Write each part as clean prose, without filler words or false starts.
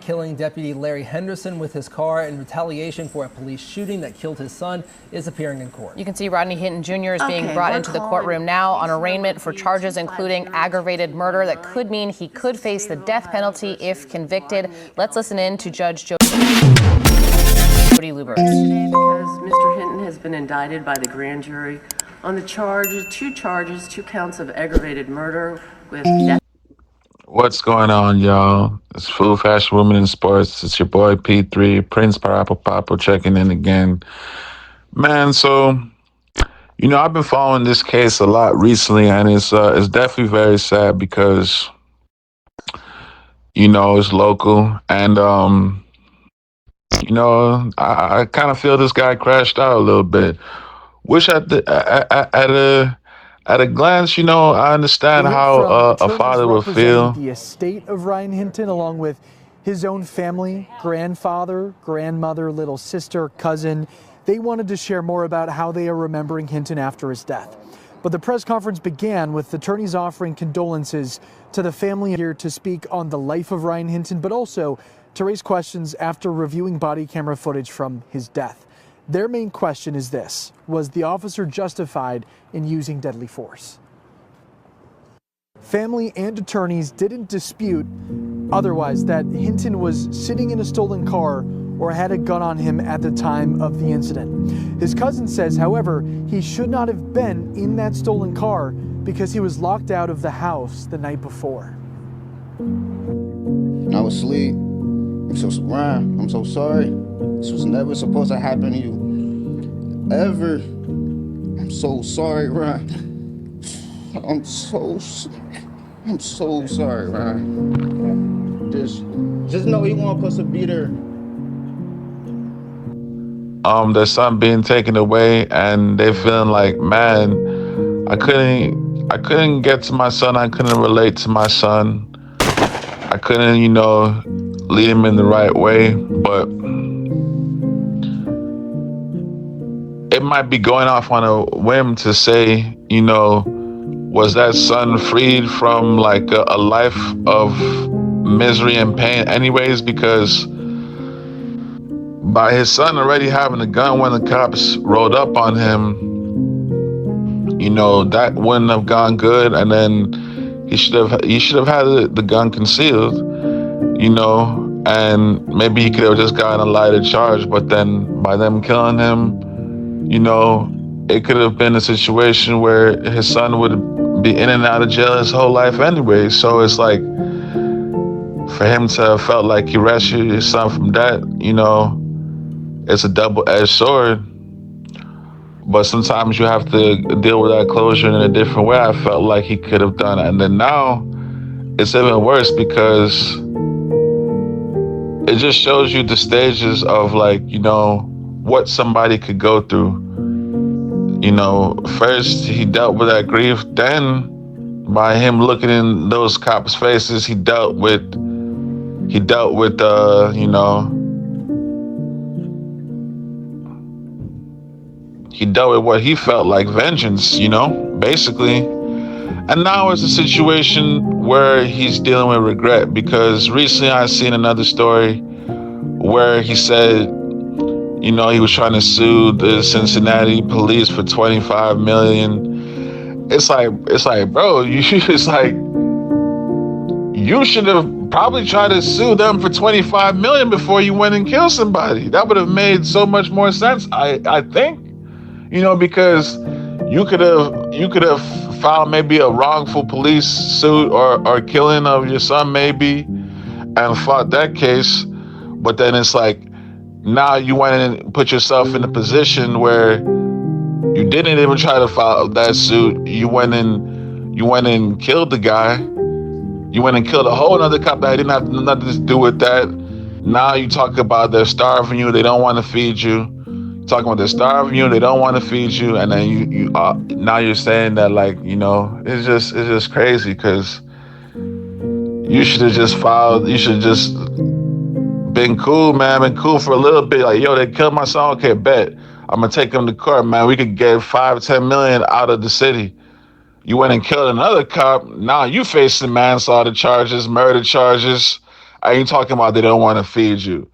killing Deputy Larry Henderson with his car in retaliation for a police shooting that killed his son, is appearing in court. You can see Rodney Hinton Jr. is being brought into the courtroom now on arraignment for charges including aggravated murder that could mean he could face the death penalty if convicted. Let's listen in to Judge Jody Lubers. Because Mr. Hinton has been indicted by the grand jury on the two counts of aggravated murder with death. What's going on, y'all? It's Food, Fashion, Women in Sports. It's your boy P3, Prince Parapapapo, checking in again. Man, so, I've been following this case a lot recently, and it's definitely very sad because, it's local, and, I kind of feel this guy crashed out a little bit. Wish at a glance, I understand how a father would feel. The estate of Ryan Hinton, along with his own family, grandfather, grandmother, little sister, cousin. They wanted to share more about how they are remembering Hinton after his death. But the press conference began with attorneys offering condolences to the family here to speak on the life of Ryan Hinton, but also to raise questions after reviewing body camera footage from his death. Their main question is this: was the officer justified in using deadly force? Family and attorneys didn't dispute otherwise that Hinton was sitting in a stolen car or had a gun on him at the time of the incident. His cousin says, however, he should not have been in that stolen car because he was locked out of the house the night before. I was asleep. Ryan, I'm so sorry. This was never supposed to happen to you. Ever. I'm so sorry, Ryan. I'm so sorry, Ryan. Just know he wasn't supposed to be there. Their son being taken away, and they feeling like, man, I couldn't get to my son. I couldn't relate to my son. I couldn't, lead him in the right way, but it might be going off on a whim to say, was that son freed from like a life of misery and pain anyways, because by his son already having a gun when the cops rolled up on him, that wouldn't have gone good, and then he should have had the gun concealed, and maybe he could have just gotten a lighter charge, but then by them killing him, it could have been a situation where his son would be in and out of jail his whole life anyway. So it's like, for him to have felt like he rescued his son from that, it's a double-edged sword. But sometimes you have to deal with that closure in a different way. I felt like he could have done it. And then now it's even worse because it just shows you the stages of what somebody could go through. First he dealt with that grief, then by him looking in those cops' faces, he dealt with what he felt like vengeance, basically. And now it's a situation where he's dealing with regret, because recently I seen another story where he said, he was trying to sue the Cincinnati police for $25 million. It's like, bro, you should have probably tried to sue them for $25 million before you went and killed somebody. That would have made so much more sense, I think. Because you could have filed maybe a wrongful police suit or killing of your son maybe, and fought that case. But then it's like, now you went and put yourself in a position where you didn't even try to file that suit. You went and killed the guy. You went and killed a whole other cop that didn't have nothing to do with that. Now you talk about they're starving you, they don't want to feed you. Talking about they're starving you, they don't want to feed you, and then you now you're saying that it's just crazy, because you should have just filed. You should have just been cool, man. Been cool for a little bit. Like, yo, they killed my son. Okay, bet. I'm gonna take them to court, man. We could get $5-10 million out of the city. You went and killed another cop. Now you facing manslaughter charges, murder charges. I ain't talking about they don't want to feed you.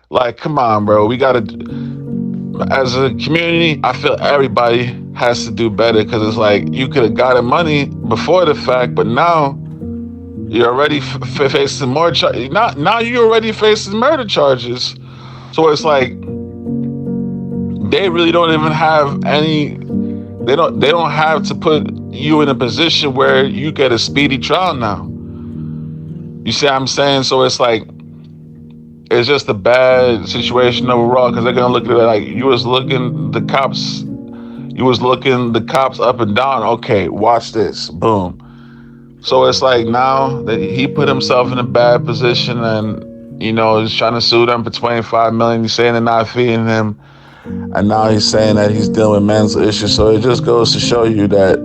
Like, come on, bro. We got to, as a community, I feel everybody has to do better, because it's like you could have gotten money before the fact, but now you're already facing more charges. Now you're already facing murder charges. So it's like they really don't even have any. They don't have to put you in a position where you get a speedy trial now. You see what I'm saying? So it's like, it's just a bad situation overall, because they're gonna look at it like you was looking the cops up and down. Okay, watch this. Boom. So it's like now that he put himself in a bad position, and he's trying to sue them for $25 million. He's saying they're not feeding him, and now he's saying that he's dealing with mental issues. So it just goes to show you that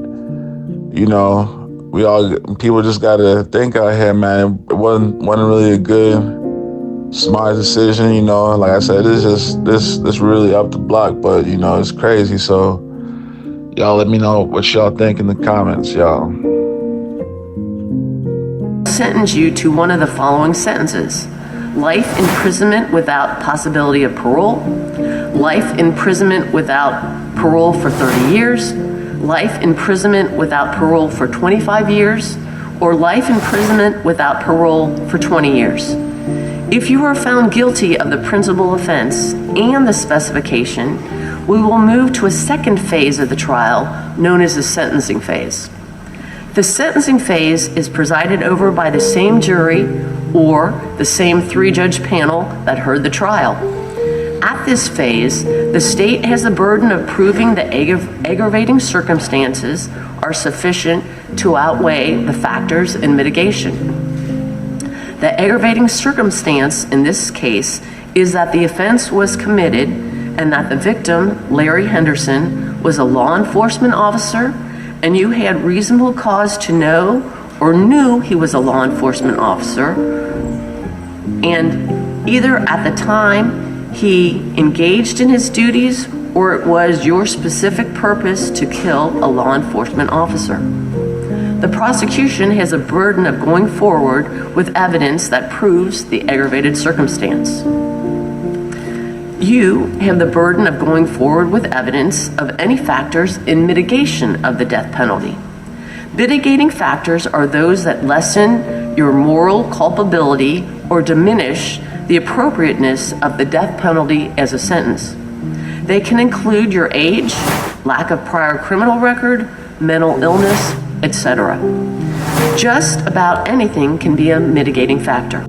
people just gotta think out here, man. It wasn't really a good, smart decision. Like I said, it's just this really up the block, but it's crazy. So y'all let me know what y'all think in the comments, y'all. Sentence you to one of the following sentences: life imprisonment without possibility of parole, life imprisonment without parole for 30 years, life imprisonment without parole for 25 years, or life imprisonment without parole for 20 years. If you are found guilty of the principal offense and the specification, we will move to a second phase of the trial known as the sentencing phase. The sentencing phase is presided over by the same jury or the same 3-judge panel that heard the trial. At this phase, the state has the burden of proving the aggravating circumstances are sufficient to outweigh the factors in mitigation. The aggravating circumstance in this case is that the offense was committed and that the victim, Larry Henderson, was a law enforcement officer, and you had reasonable cause to know or knew he was a law enforcement officer, and either at the time he engaged in his duties or it was your specific purpose to kill a law enforcement officer. The prosecution has a burden of going forward with evidence that proves the aggravated circumstance. You have the burden of going forward with evidence of any factors in mitigation of the death penalty. Mitigating factors are those that lessen your moral culpability or diminish the appropriateness of the death penalty as a sentence. They can include your age, lack of prior criminal record, mental illness, etc. Just about anything can be a mitigating factor.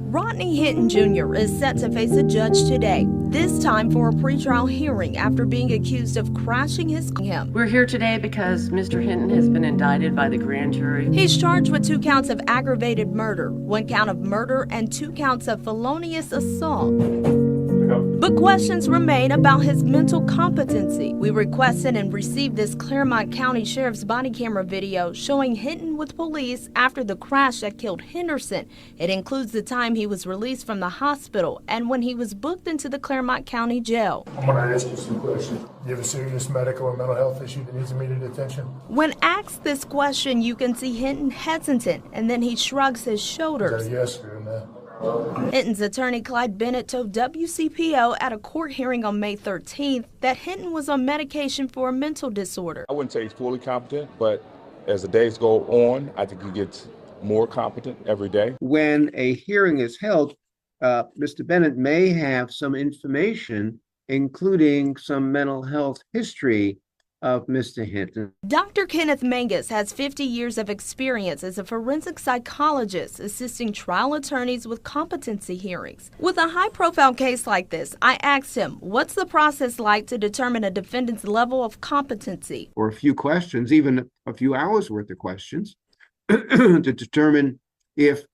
Rodney Hinton Jr. is set to face a judge today, this time for a pretrial hearing after being accused of crashing his car. We're here today because Mr. Hinton has been indicted by the grand jury. He's charged with 2 counts of aggravated murder, 1 count of murder, and 2 counts of felonious assault. But questions remain about his mental competency. We requested and received this Claremont County Sheriff's body camera video showing Hinton with police after the crash that killed Henderson. It includes the time he was released from the hospital and when he was booked into the Claremont County Jail. I'm going to ask you some questions. You have a serious medical or mental health issue that needs immediate attention? When asked this question, you can see Hinton hesitant, and then he shrugs his shoulders. Is that a yes or a no? Hinton's attorney Clyde Bennett told WCPO at a court hearing on May 13th that Hinton was on medication for a mental disorder. I wouldn't say he's fully competent, but as the days go on, I think he gets more competent every day. When a hearing is held, Mr. Bennett may have some information, including some mental health history of Mr. Hinton. Dr. Kenneth Mangus has 50 years of experience as a forensic psychologist assisting trial attorneys with competency hearings. With a high-profile case like this, I asked him, what's the process like to determine a defendant's level of competency? Or a few questions, even a few hours worth of questions, to determine if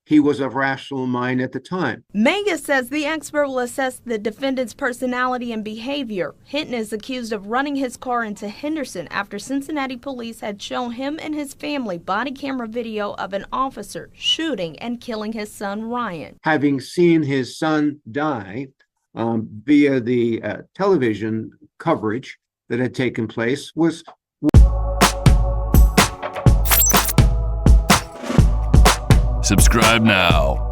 he was of rational mind at the time. Mangus says the expert will assess the defendant's personality and behavior. Hinton is accused of running his car into Henderson after Cincinnati police had shown him and his family body camera video of an officer shooting and killing his son Ryan. Having seen his son die via the television coverage that had taken place was Subscribe now.